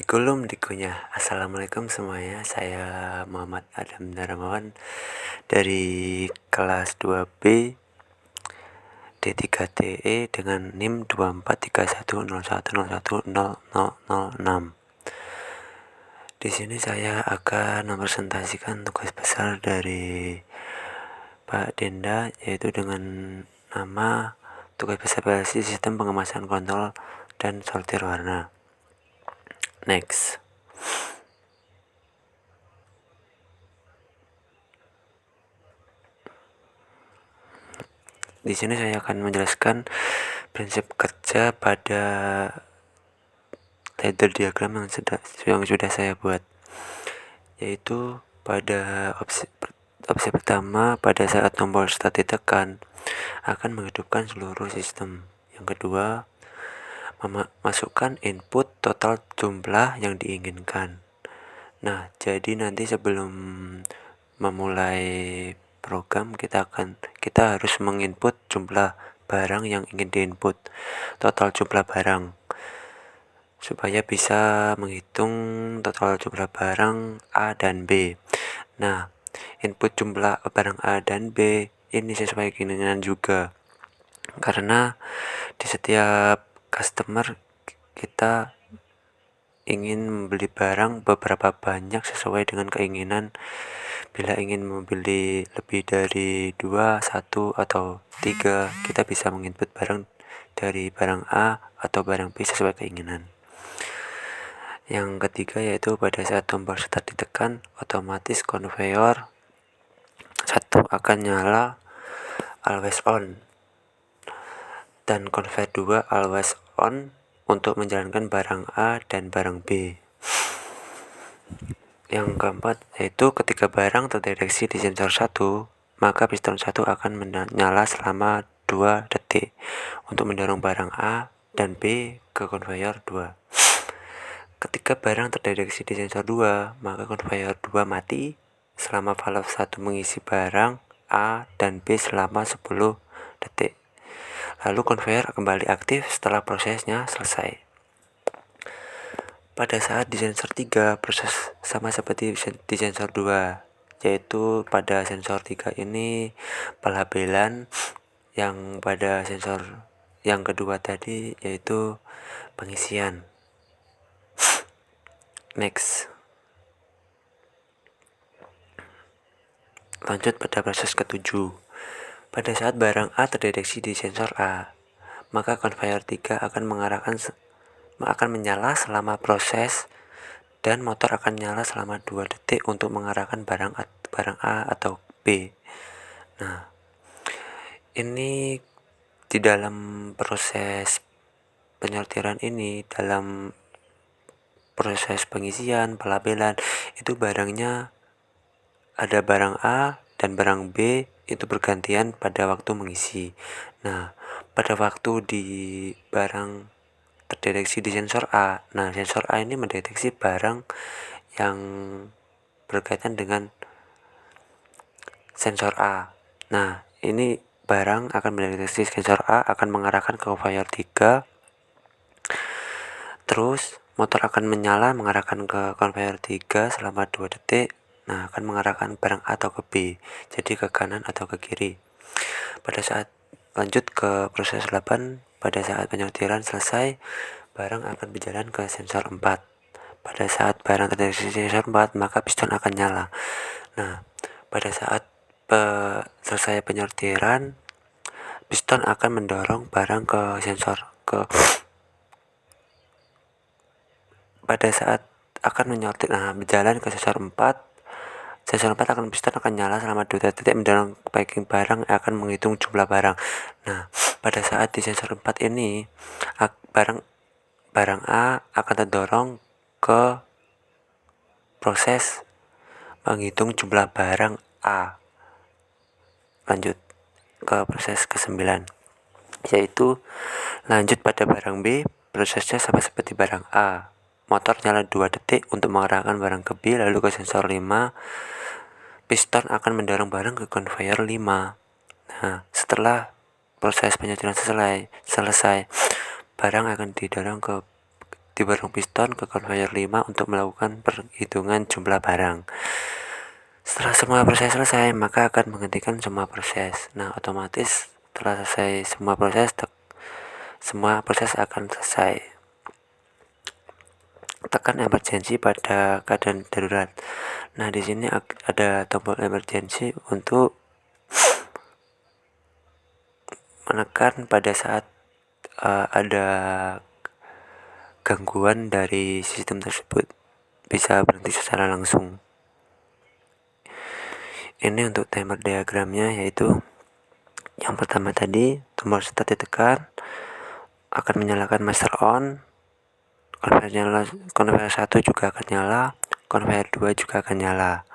Dikulum dikunyah. Assalamualaikum semuanya. Saya Muhammad Adam Darmawan dari kelas 2B D3TE dengan NIM 243101010006. Di sini saya akan mempresentasikan tugas besar dari Pak Denda, yaitu dengan nama tugas besar berbasis sistem pengemasan kontrol dan sortir warna. Next. Di sini saya akan menjelaskan prinsip kerja pada ladder diagram yang sudah saya buat, yaitu pada opsi pertama, pada saat tombol start ditekan akan menghidupkan seluruh sistem. Yang kedua, masukkan input total jumlah yang diinginkan. Nah, jadi nanti sebelum memulai program kita harus menginput jumlah barang yang ingin diinput, total jumlah barang, supaya bisa menghitung total jumlah barang A dan B. Nah, input jumlah barang A dan B ini sesuai keinginan juga, karena di setiap customer kita ingin membeli barang beberapa banyak sesuai dengan keinginan. Bila ingin membeli lebih dari 2, 1, atau 3, kita bisa menginput barang dari barang A atau barang B sesuai keinginan. Yang ketiga yaitu pada saat tombol start ditekan, otomatis conveyor 1 akan nyala always on dan conveyor 2 always on untuk menjalankan barang A dan barang B. Yang keempat yaitu ketika barang terdeteksi di sensor 1, maka piston 1 akan menyala selama 2 detik untuk mendorong barang A dan B ke conveyor 2. Ketika barang terdeteksi di sensor 2, maka conveyor 2 mati selama valve 1 mengisi barang A dan B selama 10 detik. Lalu conveyor kembali aktif setelah prosesnya selesai. Pada saat di sensor 3, proses sama seperti di sensor 2, yaitu pada sensor 3 ini pelabelan, yang pada sensor yang kedua tadi yaitu pengisian. Next. Lanjut pada proses ketujuh. Pada saat barang A terdeteksi di sensor A, maka conveyor 3 akan menyala selama proses dan motor akan nyala selama 2 detik untuk mengarahkan barang A atau B. Nah, ini di dalam proses penyortiran ini, dalam proses pengisian, pelabelan, itu barangnya ada barang A dan barang B itu bergantian pada waktu mengisi. Nah, pada waktu di barang terdeteksi di sensor A, nah sensor A ini mendeteksi barang yang berkaitan dengan sensor A. Nah, ini barang akan mendeteksi sensor A, akan mengarahkan ke conveyor 3, terus motor akan menyala mengarahkan ke conveyor 3 selama 2 detik. Nah, akan mengarahkan barang A atau ke B, jadi ke kanan atau ke kiri. Pada saat lanjut ke proses 8, pada saat penyortiran selesai, barang akan berjalan ke sensor 4. Pada saat barang terdeteksi sensor 4, maka piston akan nyala. Nah, pada saat selesai penyortiran, piston akan mendorong barang ke sensor pada saat akan menyortir, berjalan ke sensor 4. Sensor 4 piston akan nyala selama 2 detik mendorong packing barang, akan menghitung jumlah barang. Nah, pada saat di sensor 4 ini barang A akan terdorong ke proses menghitung jumlah barang A. Lanjut ke proses ke-9, yaitu lanjut pada barang B. Prosesnya sama seperti barang A. Motor nyala 2 detik untuk mengarahkan barang ke B, lalu ke sensor 5. Piston akan mendorong barang ke conveyor 5. Nah, setelah proses penyortiran selesai, barang akan didorong piston ke conveyor 5 untuk melakukan perhitungan jumlah barang. Setelah semua proses selesai, maka akan menghentikan semua proses. Nah, otomatis setelah selesai semua proses akan selesai. Tekan emergency pada keadaan darurat. Nah, di sini ada tombol emergency untuk menekan pada saat ada gangguan dari sistem tersebut, bisa berhenti secara langsung. Ini untuk timer diagramnya, yaitu yang pertama tadi tombol start ditekan akan menyalakan master on, conveyor 1 juga akan nyala, conveyor 2 juga akan nyala.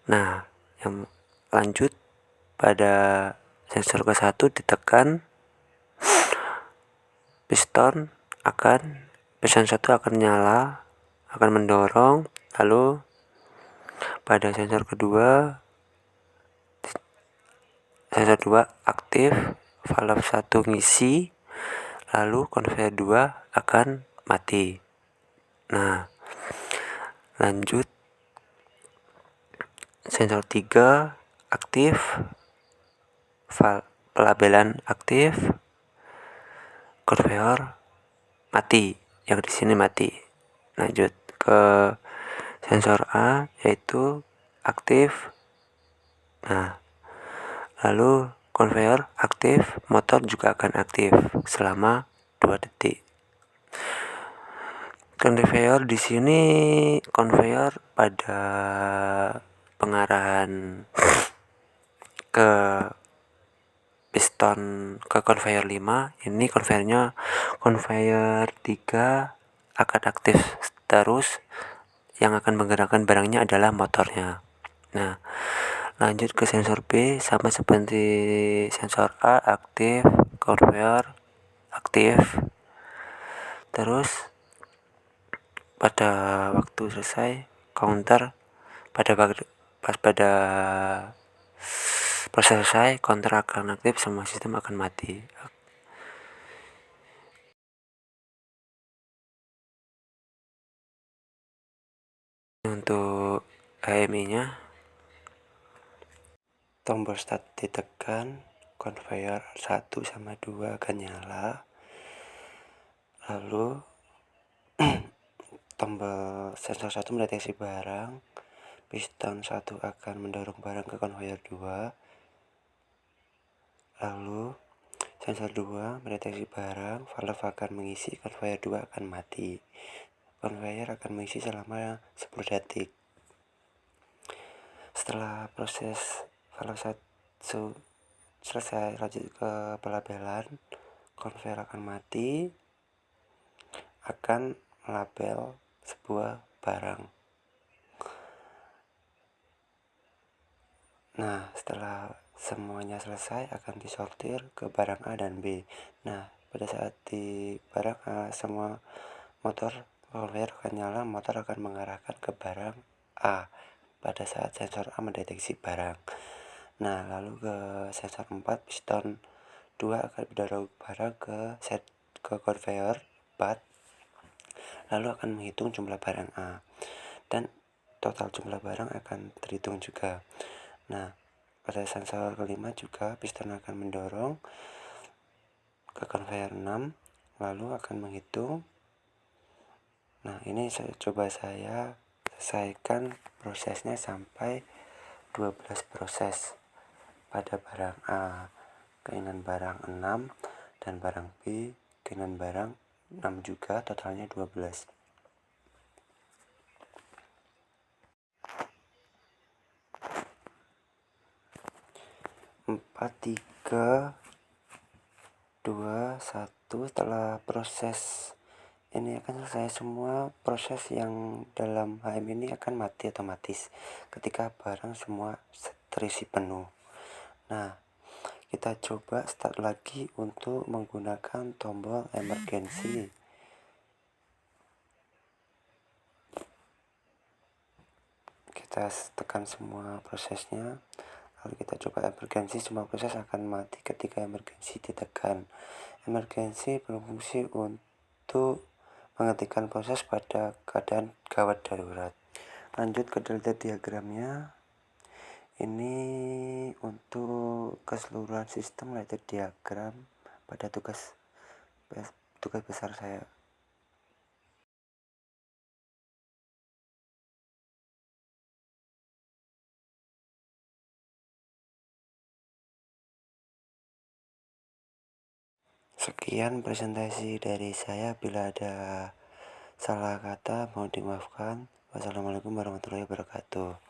Nah, yang lanjut pada sensor ke-1 ditekan, piston 1 akan nyala, akan mendorong, lalu pada sensor kedua sensor 2 aktif, valve 1 ngisi, lalu conveyor 2 akan mati. Nah, lanjut sensor 3 aktif, pelabelan aktif, conveyor mati, yang di sini mati. Lanjut ke sensor A, yaitu aktif. Nah, lalu conveyor aktif, motor juga akan aktif selama 2 detik. Conveyor di sini pada pengarahan ke piston ke conveyor 5, ini conveyor 3 akan aktif terus. Yang akan menggerakkan barangnya adalah motornya. Nah, lanjut ke sensor B, sama seperti sensor A, aktif, conveyor aktif. Terus pada waktu selesai counter, pada proses selesai, counter akan aktif, semua sistem akan mati. Untuk HMI-nya, tombol start ditekan, conveyor 1 sama 2 akan nyala, lalu tombol sensor 1 mendeteksi barang, piston 1 akan mendorong barang ke conveyor 2, lalu sensor 2 mendeteksi barang, valve akan mengisi, conveyor 2 akan mati. Conveyor akan mengisi selama 10 detik. Setelah proses valve 1 selesai, lanjut ke pelabelan, conveyor akan mati, akan melabel sebuah barang. Nah, setelah semuanya selesai akan disortir ke barang A dan B. Nah, pada saat di barang A, semua motor conveyor akan nyala, motor akan mengarahkan ke barang A pada saat sensor A mendeteksi barang. Nah, lalu ke sensor 4, piston 2 akan mendorong barang ke conveyor 4, lalu akan menghitung jumlah barang A, dan total jumlah barang akan terhitung juga. Nah, pada sensor kelima juga piston akan mendorong ke conveyor 6, lalu akan menghitung. Nah, ini saya selesaikan prosesnya sampai 12 proses. Pada barang A keinginan barang 6, dan barang B keinginan barang 6 juga, totalnya 12. 4, 3, 2, 1. Setelah proses ini akan selesai, semua proses yang dalam HM ini akan mati otomatis ketika barang semua terisi penuh. Nah, kita coba start lagi untuk menggunakan tombol emergency. Kita tekan semua prosesnya, lalu kita coba emergency. Semua proses akan mati ketika emergency ditekan. Emergency berfungsi untuk menghentikan proses pada keadaan gawat darurat. Lanjut ke delta diagramnya. Ini untuk keseluruhan sistem delta diagram pada tugas besar saya. Sekian presentasi dari saya. Bila ada salah kata mohon dimaafkan. Wassalamualaikum warahmatullahi wabarakatuh.